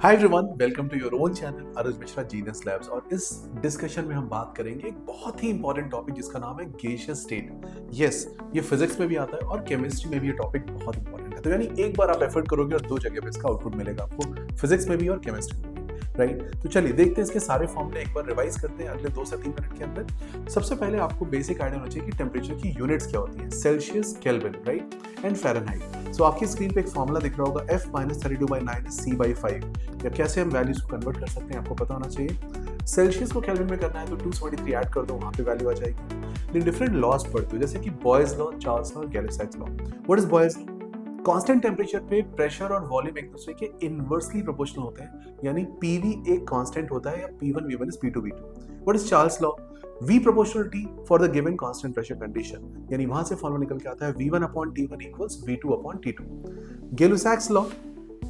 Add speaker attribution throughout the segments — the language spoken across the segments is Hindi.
Speaker 1: Hi everyone, welcome to your own channel Aruj Mishra genius labs. और इस डिस्कशन में हम बात करेंगे एक बहुत ही इंपॉर्टेंट टॉपिक जिसका नाम है गैसियस स्टेट। यस, ये फिजिक्स में भी आता है और केमिस्ट्री में भी ये टॉपिक बहुत इंपॉर्टेंट है। तो यानी एक बार आप एफर्ट करोगे और दो जगह पे इसका आउटपुट मिलेगा आपको, फिजिक्स में भी और केमिस्ट्री में भी, राइट। तो चलिए देखते हैं इसके सारे फॉर्मूले एक बार रिवाइज करते हैं अगले 2 से 3 मिनट के अंदर। सबसे पहले आपको बेसिक आइडिया होना चाहिए कि टेम्परेचर की यूनिट्स क्या होती हैं, Celsius, Kelvin, right, and Fahrenheit. So आपकी स्क्रीन पे एक फॉर्मूला दिख रहा होगा, F-32/9 C/5। या कैसे हम वैल्यूज को कन्वर्ट कर सकते हैं आपको पता होना चाहिए। सेल्सियस को केल्विन में करना है तो 273 ऐड कर दो, वहां पे वैल्यू आ जाएगी। लेकिन डिफरेंट लॉज पढ़ते हो जैसे कि बॉयज लॉ, चार्ल्स लॉ और Gay Lussac's law. What is Boyle's law? Constant temperature पे प्रेशर और वॉल्यूम एक दूसरे के इनवर्सली प्रोपोर्शनल होते हैं, यानी PV एक कांस्टेंट होता है या P1 V1 is P2 V2। What is Charles law? V proportionality for the given constant pressure condition, यानी वहां से फॉर्मूला निकल के आता है V1/T1 equals V2/T2। Gay Lussac's law,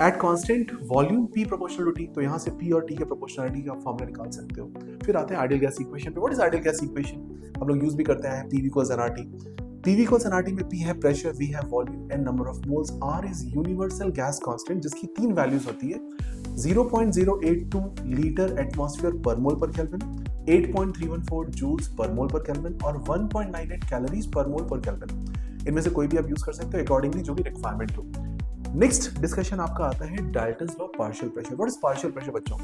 Speaker 1: at constant volume P proportional to T, तो यहाँ से P और T के प्रोपोर्शनलिटी का फॉर्मूला निकाल सकते हो। फिर आते हैं आइडियल गैस इक्वेशन पे। What is ideal gas equation? हम लोग यूज भी करते हैं PV equals nRT। PV equals nRT में P है प्रेशर, V है volume and number of moles, R is universal gas constant जिसकी 3 वैल्यूज होती है, 0.082 लीटर एटमॉस्फेयर पर मोल पर केल्विन, 8.314 जूल्स पर मोल पर केल्विन और 1.98 कैलोरीज पर मोल पर केल्विन। इनमें से कोई भी आप यूज कर सकते हो अकॉर्डिंगली जो भी रिक्वायरमेंट हो। नेक्स्ट डिस्कशन आपका आता है Dalton's law partial pressure. What is partial pressure बच्चों?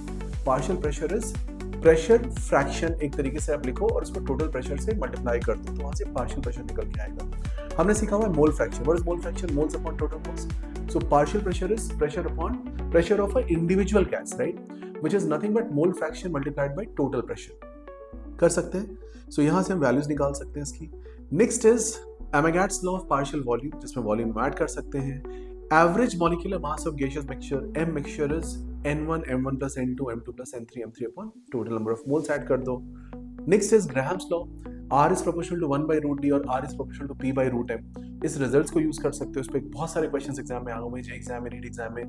Speaker 1: Partial pressure is pressure fraction, एक तरीके से आप लिखो और उसको टोटल प्रेशर से मल्टीप्लाई कर दो तो वहां से पार्शियल प्रेशर निकल के आएगा। हमने सीखा हुआ है mole fraction. What is mole fraction? Moles upon total moles. So partial pressure is pressure upon pressure of a individual gas, right, which is nothing but mole fraction multiplied by total pressure. कर सकते हैं। सो यहां से हम वैल्यूज निकाल सकते हैं इसकी। Next is Amagat's law of partial volume, जिसमें वॉल्यूम ऐड कर सकते हैं। Average molecular mass of gaseous mixture, M mixture is N1 M1 plus N2 M2 plus N3 M3 upon total number of moles add कर दो। Next is Graham's law, R is proportional to 1/√D और R is proportional to P/√M। इस रिजल्ट्स को यूज कर सकते हो। इस पे बहुत सारे क्वेश्चंस एग्जाम में आए हुए हैं, एग्जाम में, नीट एग्जाम में।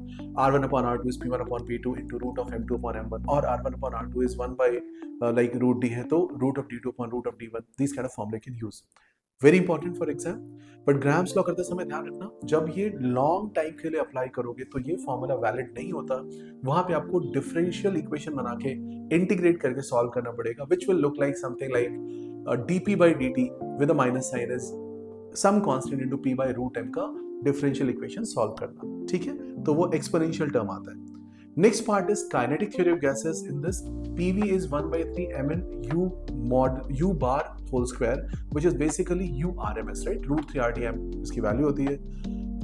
Speaker 1: R1/R2 is P1/P2 into root of M2/M1 और R1/R2 is 1 by √D है तो root of D2/√D1। These kind of formula can use। Very important for exam. But Graham's law करते समय ध्यान रखना, जब ये लॉन्ग टाइम के लिए अप्लाई करोगे तो ये फॉर्मूला वैलिड नहीं होता। वहां पे आपको डिफरेंशियल इक्वेशन बना के इंटीग्रेट करके सॉल्व करना पड़ेगा, which will look like something like dP/dt with a minus sign is some constant into P/√M का डिफरेंशियल इक्वेशन सॉल्व करना, ठीक है। तो वो एक्सपोनेंशियल टर्म आता है। Next part is kinetic theory of gases. In this, PV is 1/3 mn U mod U bar whole square, which is basically U RMS, right? √3 RTM इसकी वैल्यू होती है।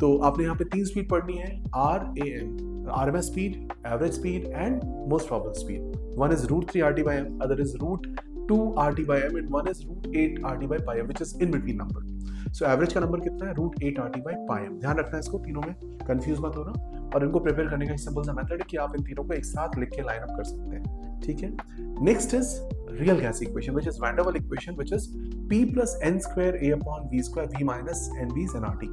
Speaker 1: तो आपने यहाँ पे 3 स्पीड पढ़नी है, RAM, RMS speed, average speed, and most probable speed. One is √3 RT/m, other is √2 RT/m, and one is √8 RT/m, which is in between number. So average का नंबर कितना है? √8 RT/m। ध्यान रखना है इसको, तीनों में कंफ्यूज मत होना। और इनको प्रिपेयर करने का एक सिंपल सा मेथड है कि आप इन तीनों को एक साथ लिख के लाइन अप कर सकते हैं, ठीक है। Next is real gas equation, which is van der वाल equation, which is P plus n² A/V² V minus NV is nRT।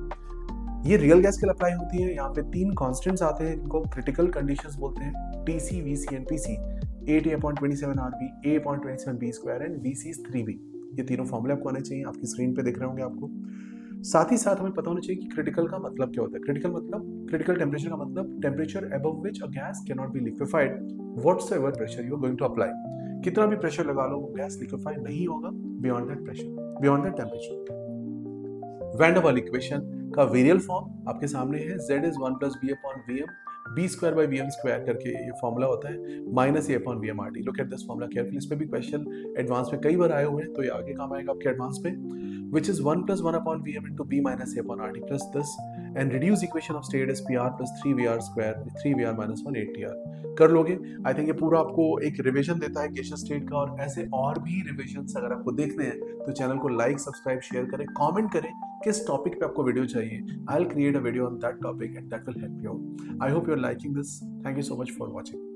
Speaker 1: ये रियल गैस के लिए अप्लाई होती है। यहाँ पे 3 कांस्टेंट्स आते हैं, इनको क्रिटिकल कंडीशंस बोलते हैं, TC, VC and PC। 8A/27 RB, A/27 B² and VC is 3B। ये तीनों फॉर्मूले आपको आने चाहिए, आपकी स्क्रीन पे दिख रहे होंगे आपको। साथ ही साथ हमें पता होना चाहिए कि क्रिटिकल का मतलब क्या होता है। क्रिटिकल मतलब, क्रिटिकल टेम्परेचर का मतलब temperature above which a gas can not be liquefied whatsoever pressure you are going to apply. कितना भी प्रेशर लगा लो, वो गैस लिक्विफाई नहीं होगा beyond that pressure, beyond that temperature. Van der वाल इक्वेशन का वेरियल फॉर्म आपके सामने है, Z is 1 plus B/Vm, B²/Vm² करके ये फॉर्मूला होता है, -A/Vm RT। Look at this formula carefully. इस पे भी क्वेश्चन एडवांस में कई बार आए हुए हैं, तो ये आगे काम आएगा आपके एडवांस में। which is 1 plus 1/Vm into B minus A/RT plus this, and reduced equation of state is PR plus 3VR square 3VR minus 1 8TR। कर लोगे? आई थिंक ये पूरा आपको एक रिवीजन देता है गैसियस स्टेट का, और ऐसे और भी रिवीजन्स अगर आपको देखने हैं तो चैनल को लाइक, सब्सक्राइब, शेयर करें, कमेंट करें किस टॉपिक पे आपको वीडियो चाहिए। I will create a video on that topic and that will help you. I hope you are liking this. Thank you so much for watching.